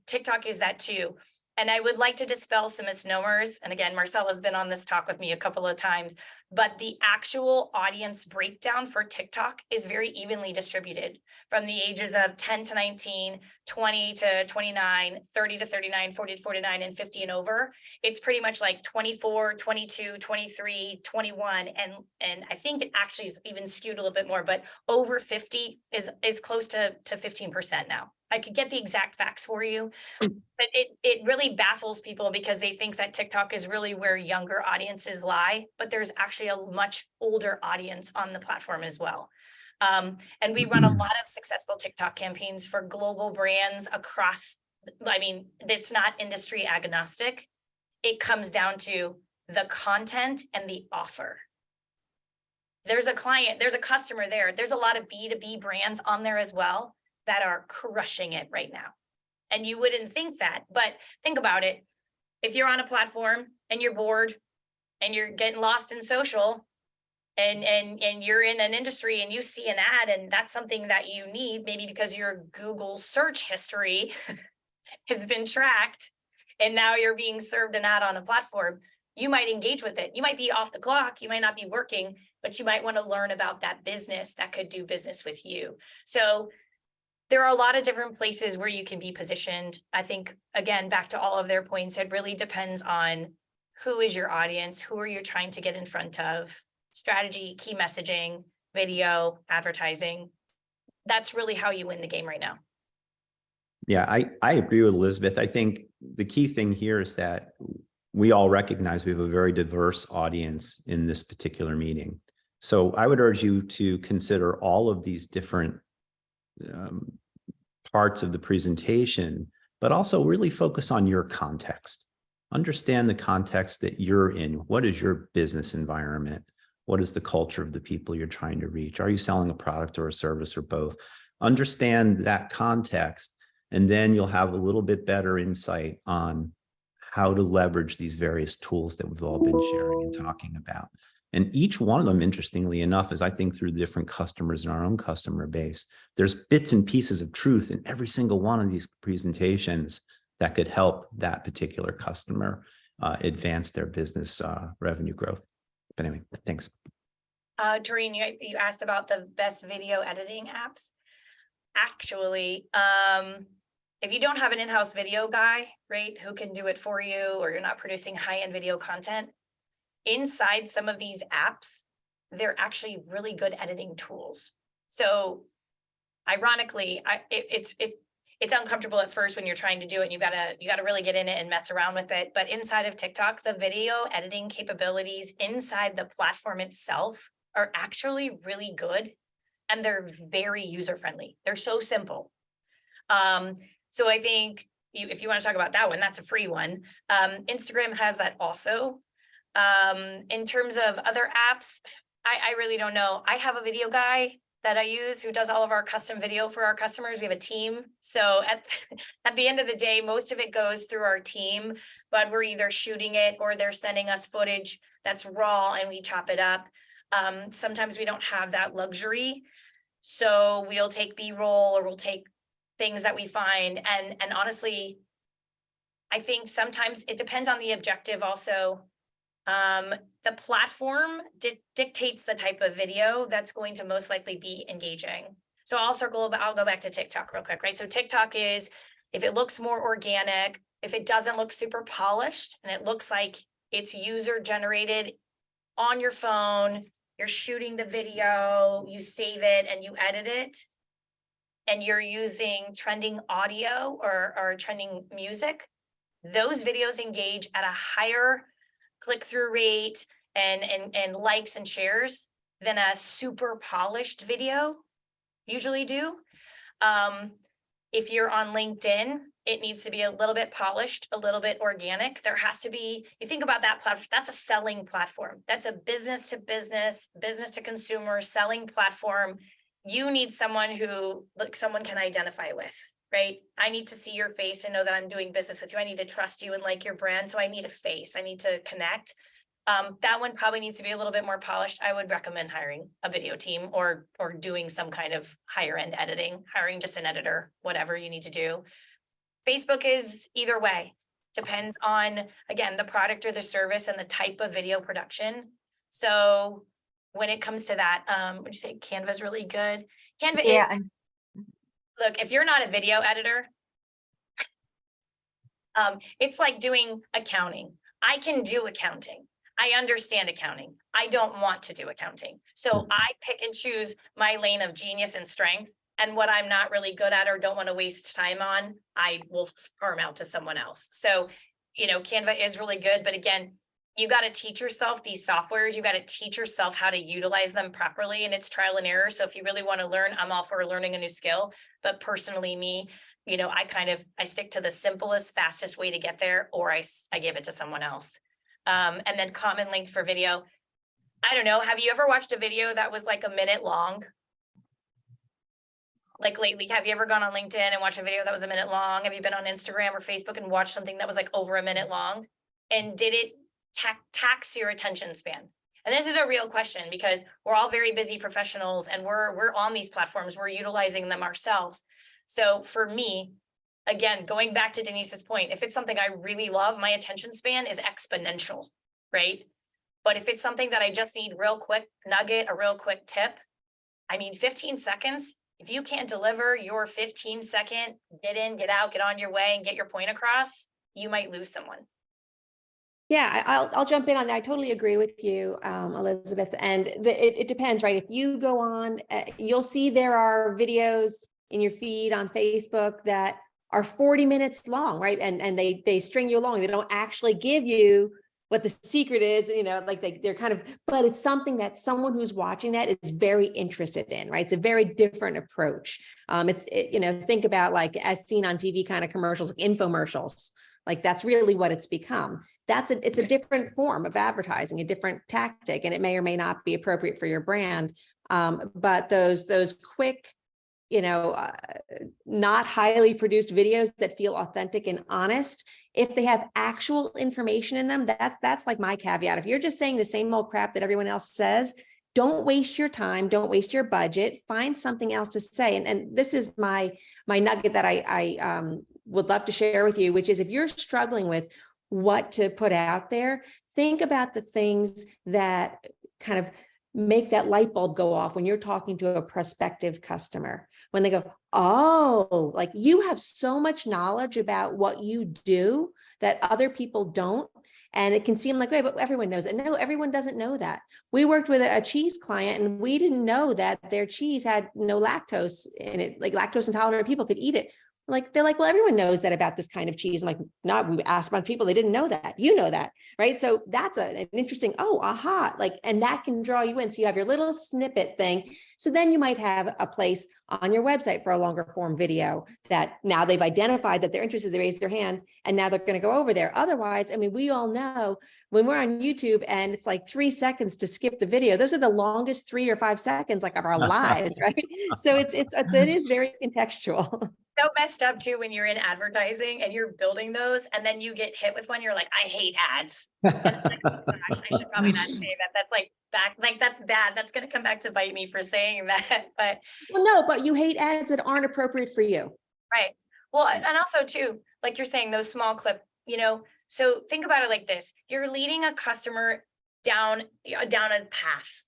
TikTok is that too. And I would like to dispel some misnomers. And again, Marcella's been on this talk with me a couple of times, but the actual audience breakdown for TikTok is very evenly distributed from the ages of 10 to 19, 20 to 29, 30 to 39, 40 to 49, and 50 and over. It's pretty much like 24, 22, 23, 21. And I think it actually is even skewed a little bit more, but over 50 is close to 15% now. I could get the exact facts for you, but it really baffles people because they think that TikTok is really where younger audiences lie, but there's actually a much older audience on the platform as well. And we run a lot of successful TikTok campaigns for global brands across I mean, it's not industry agnostic. It comes down to the content and the offer. There's a client, there's a customer there. There's a lot of B2B brands on there as well that are crushing it right now. And you wouldn't think that, but think about it. If you're on a platform and you're bored and you're getting lost in social and you're in an industry and you see an ad and that's something that you need, maybe because your Google search history has been tracked and now you're being served an ad on a platform, you might engage with it. You might be off the clock, you might not be working, but you might want to learn about that business that could do business with you. So there are a lot of different places where you can be positioned. I think, again, back to all of their points, it really depends on who is your audience, who are you trying to get in front of, strategy, key messaging, video, advertising. That's really how you win the game right now. Yeah, I agree with Elizabeth. I think the key thing here is that we all recognize we have a very diverse audience in this particular meeting. So I would urge you to consider all of these different parts of the presentation, but also really focus on your context. Understand the context that you're in. What is your business environment? What is the culture of the people you're trying to reach? Are you selling a product or a service or both? Understand that context, and then you'll have a little bit better insight on how to leverage these various tools that we've all been sharing and talking about. And each one of them, interestingly enough, as I think through the different customers in our own customer base, there's bits and pieces of truth in every single one of these presentations that could help that particular customer advance their business revenue growth. But anyway, thanks. Doreen, you asked about the best video editing apps. Actually, if you don't have an in-house video guy, right, who can do it for you, or you're not producing high-end video content, inside some of these apps, they're actually really good editing tools. So ironically, it's uncomfortable at first when you're trying to do it. You gotta really get in it and mess around with it. But inside of TikTok, the video editing capabilities inside the platform itself are actually really good, and they're very user-friendly. They're so simple. So I think if you want to talk about that one, that's a free one. Instagram has that also. In terms of other apps, I really don't know. I have a video guy that I use who does all of our custom video for our customers. We have a team. So at the end of the day, most of it goes through our team, but we're either shooting it or they're sending us footage that's raw and we chop it up. Sometimes we don't have that luxury. So we'll take B-roll or we'll take things that we find. And honestly, I think sometimes it depends on the objective also. The platform dictates the type of video that's going to most likely be engaging. So I'll go back to TikTok real quick, right? So TikTok is, if it looks more organic, if it doesn't look super polished and it looks like it's user generated on your phone, you're shooting the video, you save it and you edit it, and you're using trending audio or trending music, those videos engage at a higher click-through rate and likes and shares than a super polished video usually do. If you're on LinkedIn, it needs to be a little bit polished, a little bit organic. There has to be, you think about that platform, that's a selling platform. That's a business to business, business to consumer selling platform. You need someone who, like, someone can identify with, right? I need to see your face and know that I'm doing business with you. I need to trust you and like your brand. So I need a face. I need to connect. That one probably needs to be a little bit more polished. I would recommend hiring a video team or doing some kind of higher end editing, hiring just an editor, whatever you need to do. Facebook is either way. Depends on, again, the product or the service and the type of video production. So when it comes to that, would you say Canva is really good? Canva is, look, if you're not a video editor, it's like doing accounting. I can do accounting. I understand accounting. I don't want to do accounting. So I pick and choose my lane of genius and strength, and what I'm not really good at or don't want to waste time on, I will farm out to someone else. So, Canva is really good, but again, you got to teach yourself these softwares. You got to teach yourself how to utilize them properly, and it's trial and error. So if you really want to learn, I'm all for learning a new skill, but personally I stick to the simplest, fastest way to get there, or I give it to someone else. And then common length for video. I don't know. Have you ever watched a video that was like a minute long? Like lately, have you ever gone on LinkedIn and watched a video that was a minute long? Have you been on Instagram or Facebook and watched something that was like over a minute long? And did it tax your attention span? And this is a real question because we're all very busy professionals and we're on these platforms, we're utilizing them ourselves. So for me, again, going back to Denise's point, if it's something I really love, my attention span is exponential, right? But if it's something that I just need real quick nugget, a real quick tip, 15 seconds, if you can't deliver your 15-second get in, get out, get on your way and get your point across, you might lose someone. Yeah, I'll jump in on that. I totally agree with you, Elizabeth. And it depends, right? If you go on, you'll see there are videos in your feed on Facebook that are 40 minutes long, right? And they string you along. They don't actually give you what the secret is, like they're kind of, but it's something that someone who's watching that is very interested in, right? It's a very different approach. Think about like as seen on TV kind of commercials, like infomercials. Like that's really what it's become. It's a different form of advertising, a different tactic, and it may or may not be appropriate for your brand. But those quick, not highly produced videos that feel authentic and honest, if they have actual information in them, that's like my caveat. If you're just saying the same old crap that everyone else says, don't waste your time, don't waste your budget, find something else to say. And this is my nugget that I would love to share with you, which is if you're struggling with what to put out there, think about the things that kind of make that light bulb go off when you're talking to a prospective customer. When they go, oh, like you have so much knowledge about what you do that other people don't. And it can seem like, wait, but everyone knows it. No, everyone doesn't know that. We worked with a cheese client and we didn't know that their cheese had no lactose in it, like lactose intolerant people could eat it. They're like, well, everyone knows that about this kind of cheese. I'm like, no, we asked a bunch of people, they didn't know that. You know that, right? So that's an interesting, and that can draw you in. So you have your little snippet thing. So then you might have a place on your website for a longer form video that now they've identified that they're interested, they raise their hand, and now they're going to go over there. Otherwise, we all know when we're on YouTube and it's like 3 seconds to skip the video, those are the longest 3 or 5 seconds of our lives, right? So it is very contextual. So messed up too when you're in advertising and you're building those and then you get hit with one, you're like, I hate ads. And I'm like, oh gosh, I should probably not say that. That's like back, like that's bad. That's going to come back to bite me for saying that. But but you hate ads that aren't appropriate for you. Right. Well, and also too, like you're saying, those small clip, so think about it like this. You're leading a customer down a path.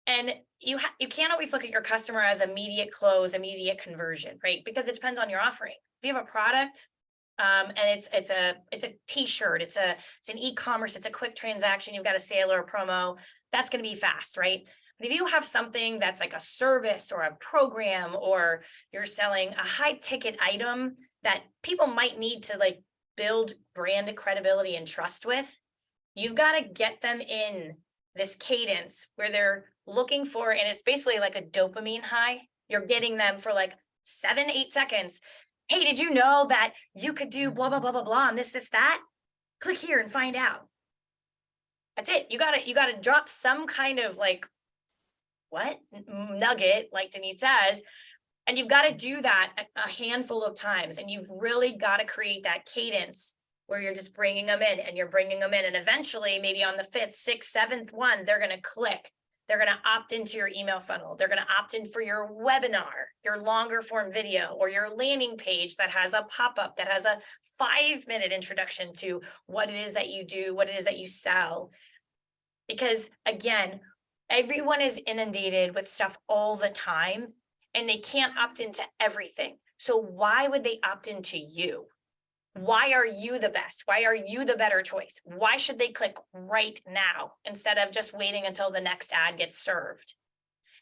And you can't always look at your customer as immediate close, immediate conversion, right? Because it depends on your offering. If you have a product and it's a t-shirt, it's an e-commerce, it's a quick transaction, you've got a sale or a promo, that's going to be fast, right? But if you have something that's like a service or a program, or you're selling a high ticket item that people might need to like build brand credibility and trust with, you've got to get them in this cadence where they're looking for, and it's basically like a dopamine high. You're getting them for like 7-8 seconds. Hey, did you know that you could do blah, blah, blah, blah, blah, and this, that? Click here and find out. That's it. You gotta drop some kind of like, what? Nugget, like Denise says, and you've got to do that a handful of times. And you've really got to create that cadence where you're just bringing them in and you're bringing them in. And eventually, maybe on the 5th, 6th, 7th one, they're going to click. They're going to opt into your email funnel. They're going to opt in for your webinar, your longer form video, or your landing page that has a pop-up that has a 5-minute introduction to what it is that you do, what it is that you sell. Because again, everyone is inundated with stuff all the time and they can't opt into everything. So why would they opt into you? Why are you the best? Why are you the better choice? Why should they click right now instead of just waiting until the next ad gets served?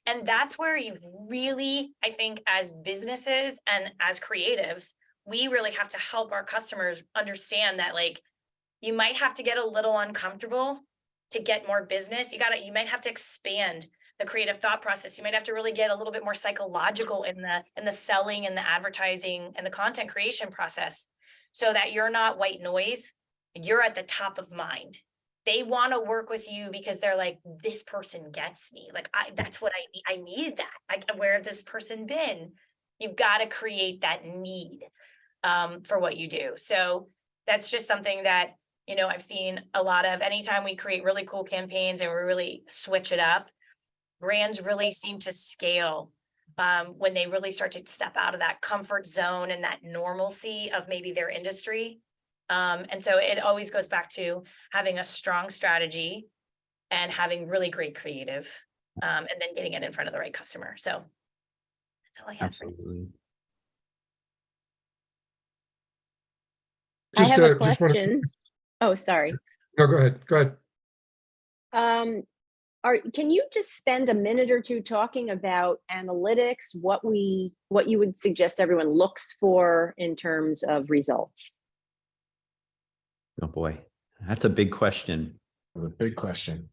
And that's where you've really, I think, as businesses and as creatives, we really have to help our customers understand that, like, you might have to get a little uncomfortable to get more business. You might have to expand the creative thought process. You might have to really get a little bit more psychological in the selling and the advertising and the content creation process, so that you're not white noise. You're at the top of mind. They want to work with you because they're like, this person gets me. Like, that's what I need. I need that. Like, where have this person been? You've got to create that need for what you do. So that's just something that, you know, I've seen a lot of. Anytime we create really cool campaigns and we really switch it up, brands really seem to scale when they really start to step out of that comfort zone and that normalcy of maybe their industry. And so it always goes back to having a strong strategy and having really great creative, and then getting it in front of the right customer. So that's all I have. Absolutely. I have a just wanna- question. Oh, sorry. No, go ahead. Go ahead. Can you just spend a minute or two talking about analytics, what you would suggest everyone looks for in terms of results? Oh boy, that's a big question. A big question.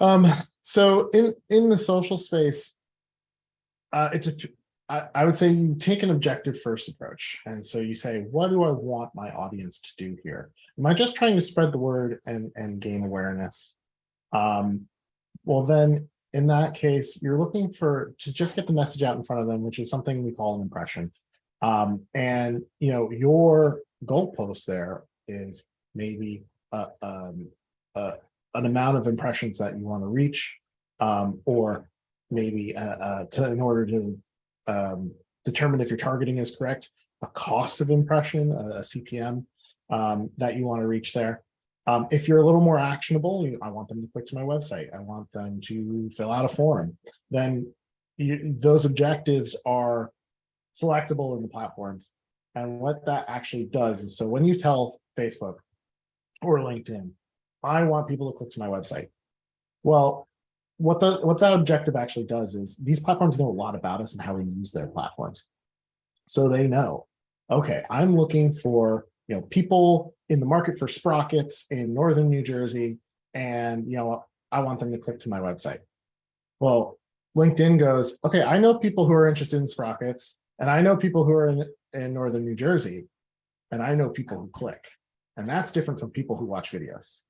So in the social space, I would say you take an objective first approach. And so you say, what do I want my audience to do here? Am I just trying to spread the word and gain awareness? Well, then in that case, you're looking to just get the message out in front of them, which is something we call an impression. And you know, your goalpost there is maybe an amount of impressions that you want to reach, or maybe in order to determine if your targeting is correct, a cost of impression, a CPM that you want to reach there. If you're a little more actionable, I want them to click to my website, I want them to fill out a form, then those objectives are selectable in the platforms. And what that actually does is, so when you tell Facebook or LinkedIn, I want people to click to my website. Well, what that objective actually does is these platforms know a lot about us and how we use their platforms. So they know, okay, I'm looking for, you know, people in the market for sprockets in northern New Jersey, and you know, I want them to click to my website. Well, LinkedIn goes, okay, I know people who are interested in sprockets, and I know people who are in northern New Jersey, and I know people who click, and that's different from people who watch videos.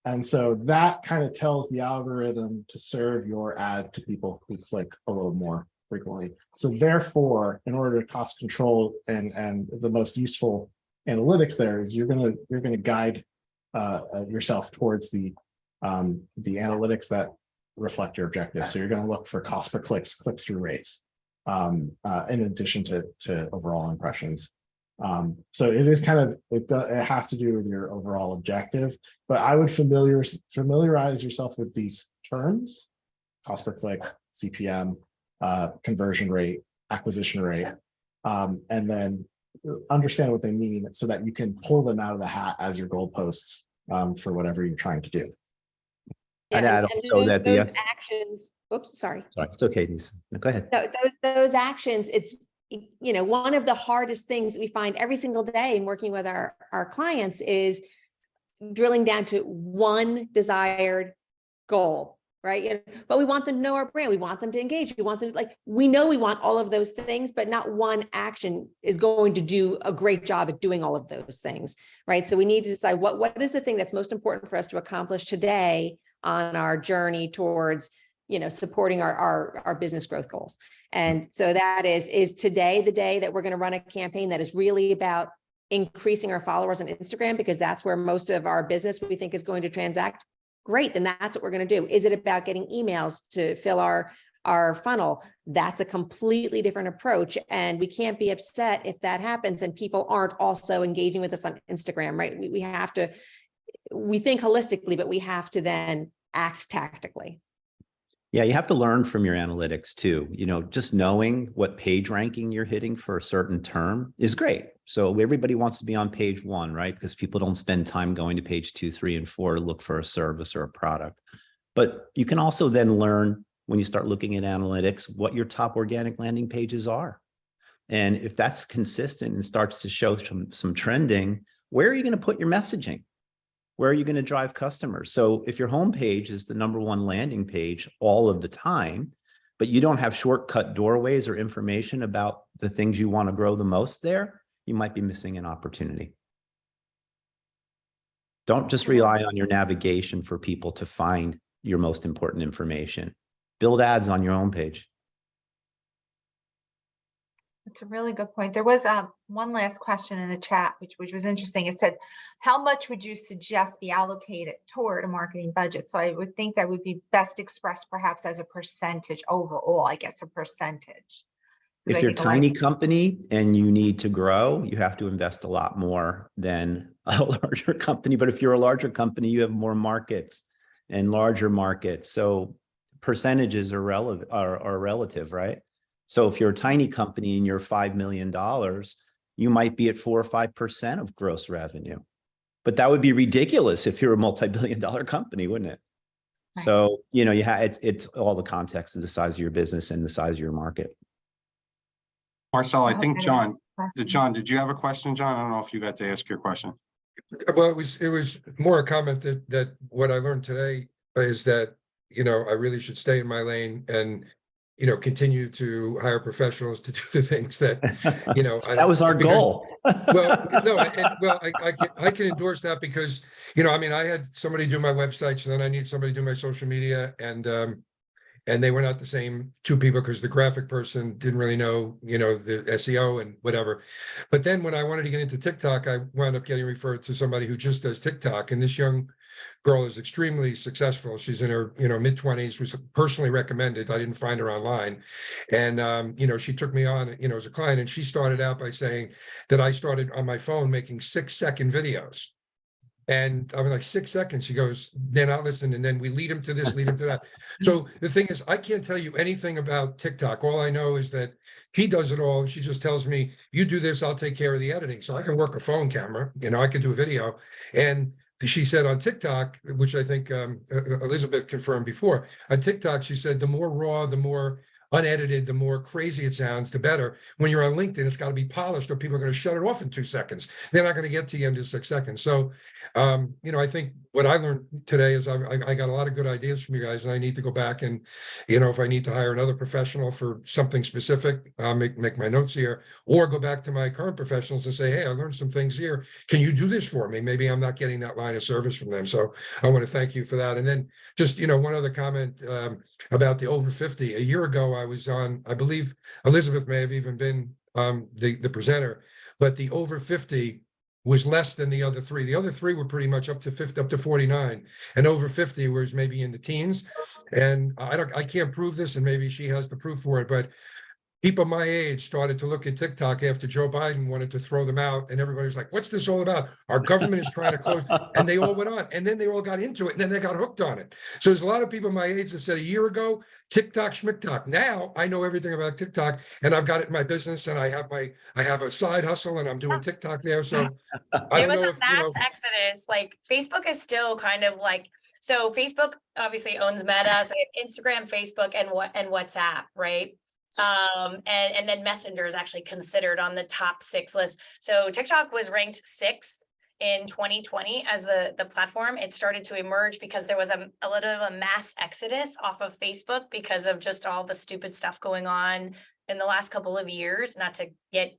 And so that kind of tells the algorithm to serve your ad to people who click a little more frequently. So therefore, in order to cost control and the most useful analytics there is you're gonna guide yourself towards the analytics that reflect your objectives. So you're going to look for cost per clicks, click-through rates, in addition to overall impressions. So it is kind of, it has to do with your overall objective, but I would familiarize yourself with these terms: cost per click, CPM, conversion rate, acquisition rate, and then understand what they mean so that you can pull them out of the hat as your goalposts for whatever you're trying to do. I'd add also that those actions. Oops, sorry. Sorry, it's okay. No, go ahead. No, those actions. It's, you know, one of the hardest things we find every single day in working with our clients is drilling down to one desired goal, right? But we want them to know our brand. We want them to engage. We want them to, we know we want all of those things, but not one action is going to do a great job at doing all of those things, right? So we need to decide what is the thing that's most important for us to accomplish today on our journey towards, you know, supporting our business growth goals. And so that is today the day that we're going to run a campaign that is really about increasing our followers on Instagram, because that's where most of our business we think is going to transact. Great, then that's what we're going to do. Is it about getting emails to fill our funnel? That's a completely different approach. And we can't be upset if that happens and people aren't also engaging with us on Instagram, right? We think holistically, but we have to then act tactically. Yeah, you have to learn from your analytics too. You know, just knowing what page ranking you're hitting for a certain term is great. So everybody wants to be on page 1, right? Because people don't spend time going to page 2, 3, and 4 to look for a service or a product. But you can also then learn, when you start looking at analytics, what your top organic landing pages are. And if that's consistent and starts to show some trending, where are you going to put your messaging? Where are you going to drive customers? So if your homepage is the #1 landing page all of the time, but you don't have shortcut doorways or information about the things you want to grow the most there, you might be missing an opportunity. Don't just rely on your navigation for people to find your most important information. Build ads on your own page. That's a really good point. There was one last question in the chat, which was interesting. It said, how much would you suggest be allocated toward a marketing budget? So I would think that would be best expressed perhaps as a percentage overall, I guess, a percentage. If you're a tiny company and you need to grow, you have to invest a lot more than a larger company. But if you're a larger company, you have more markets and larger markets. So percentages are relative, right? So if you're a tiny company and you're $5 million, you might be at 4 or 5% of gross revenue. But that would be ridiculous if you're a multi-billion-dollar company, wouldn't it? Right. So, you know, it's all the context of the size of your business and the size of your market. Marcel, I think John, John, did you have a question, John? I don't know if you got to ask your question. Well, it was more a comment that what I learned today is that, you know, I really should stay in my lane and, you know, continue to hire professionals to do the things that, you know. That was our goal. Well, no, I can endorse that because, you know, I mean, I had somebody do my website, so then I need somebody to do my social media, and they were not the same two people because the graphic person didn't really know, you know, the SEO and whatever. But then when I wanted to get into TikTok, I wound up getting referred to somebody who just does TikTok. And this young girl is extremely successful. She's in her, you know, mid-20s, was personally recommended. I didn't find her online. And, you know, she took me on, you know, as a client. And she started out by saying that I started on my phone making 6-second videos. And I was like, 6 seconds. She goes, they're not listening. And then we lead them to this, lead them to that. So the thing is, I can't tell you anything about TikTok. All I know is that she does it all. She just tells me, you do this, I'll take care of the editing. So I can work a phone camera, you know, I can do a video. And she said on TikTok, which I think Elizabeth confirmed before, on TikTok, she said, the more raw, the more unedited, the more crazy it sounds, the better. When you're on LinkedIn, it's got to be polished or people are going to shut it off in 2 seconds. They're not going to get to you in 6 seconds. So, you know, I think what I learned today is I got a lot of good ideas from you guys, and I need to go back and, you know, if I need to hire another professional for something specific, I'll make my notes here, or go back to my current professionals and say, hey, I learned some things here. Can you do this for me? Maybe I'm not getting that line of service from them. So I want to thank you for that. And then just, you know, one other comment about the over 50. A year ago, I was on, I believe Elizabeth may have even been the presenter, but the over 50 was less than the other three. The other three were pretty much up to 50, up to 49, and over 50 was maybe in the teens. And I can't prove this, and maybe she has the proof for it, but people my age started to look at TikTok after Joe Biden wanted to throw them out, and everybody was like, what's this all about? Our government is trying to close, and they all went on, and then they all got into it, and then they got hooked on it. So there's a lot of people my age that said a year ago, TikTok, schmicktock. Now I know everything about TikTok, and I've got it in my business, and I have a side hustle, and I'm doing TikTok there. So I It don't was know a if, you know, mass exodus. Like Facebook is still kind of like, so Facebook obviously owns Meta, so Instagram, Facebook, and WhatsApp, right? And then Messenger is actually considered on the top 6 list. So TikTok was ranked 6th in 2020 as the platform. It started to emerge because there was a little of a mass exodus off of Facebook because of just all the stupid stuff going on in the last couple of years, not to get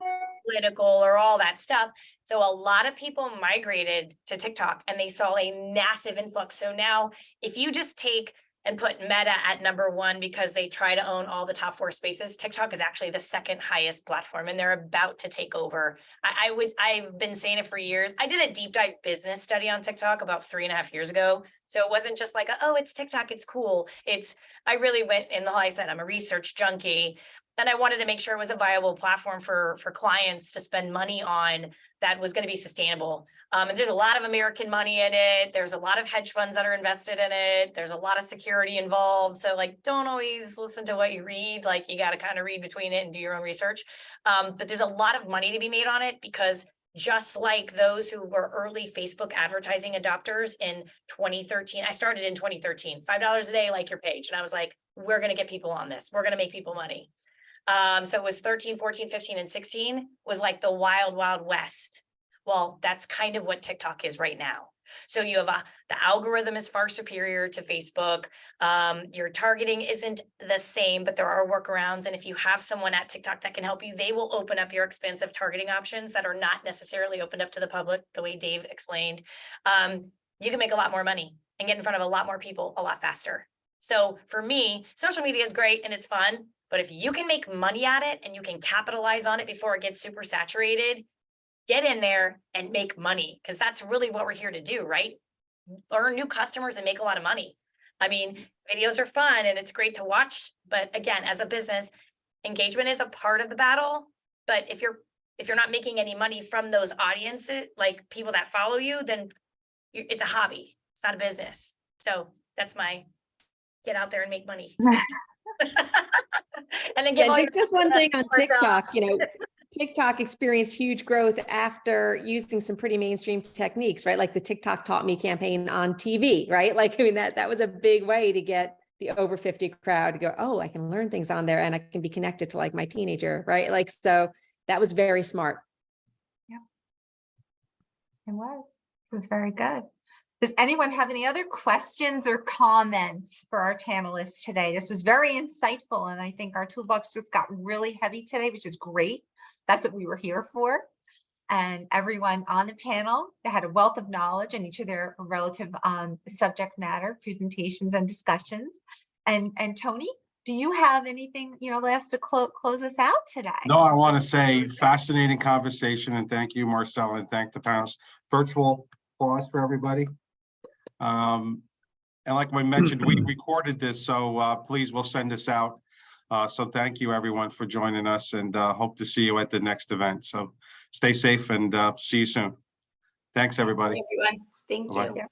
political or all that stuff. So a lot of people migrated to TikTok and they saw a massive influx. So now if you just take and put Meta at #1 because they try to own all the top 4 spaces, TikTok is actually the 2nd highest platform, and they're about to take over. I've been saying it for years. I did a deep dive business study on TikTok about 3.5 years ago. So it wasn't just like, oh, it's TikTok, it's cool. I really went in I said, I'm a research junkie. And I wanted to make sure it was a viable platform for clients to spend money on that was going to be sustainable. And there's a lot of American money in it. There's a lot of hedge funds that are invested in it. There's a lot of security involved. So like, don't always listen to what you read. Like you got to kind of read between it and do your own research. But there's a lot of money to be made on it because just like those who were early Facebook advertising adopters in 2013, I started in 2013, $5 a day, like your page. And I was like, we're going to get people on this. We're going to make people money. So it was 13, 14, 15, and 16 was like the wild, wild west. Well, that's kind of what TikTok is right now. So you have the algorithm is far superior to Facebook. Your targeting isn't the same, but there are workarounds. And if you have someone at TikTok that can help you, they will open up your expansive targeting options that are not necessarily opened up to the public, the way Dave explained. You can make a lot more money and get in front of a lot more people a lot faster. So for me, social media is great and it's fun, but if you can make money at it and you can capitalize on it before it gets super saturated, get in there and make money, because that's really what we're here to do, right? Earn new customers and make a lot of money. I mean, videos are fun and it's great to watch, but again, as a business, engagement is a part of the battle. But if you're not making any money from those audiences, like people that follow you, then it's a hobby. It's not a business. So that's my get out there and make money. And then give all your just one thing on Marcel. TikTok, TikTok experienced huge growth after using some pretty mainstream techniques, right? Like the TikTok Taught Me campaign on TV, right? Like, I mean, that was a big way to get the over 50 crowd to go, oh, I can learn things on there and I can be connected to like my teenager, right? Like, so that was very smart. Yeah, it was very good. Does anyone have any other questions or comments for our panelists today? This was very insightful, and I think our toolbox just got really heavy today, which is great. That's what we were here for. And everyone on the panel, they had a wealth of knowledge in each of their relative subject matter, presentations and discussions. And Tony, do you have anything, last to close us out today? No, I want to say fascinating conversation, and thank you, Marcel, and thank the panelists. Virtual applause for everybody. And like we mentioned, we recorded this, so please, we'll send this out. So thank you everyone for joining us, and hope to see you at the next event. So stay safe and see you soon. Thanks, everybody. Everyone. Thank Bye-bye. you.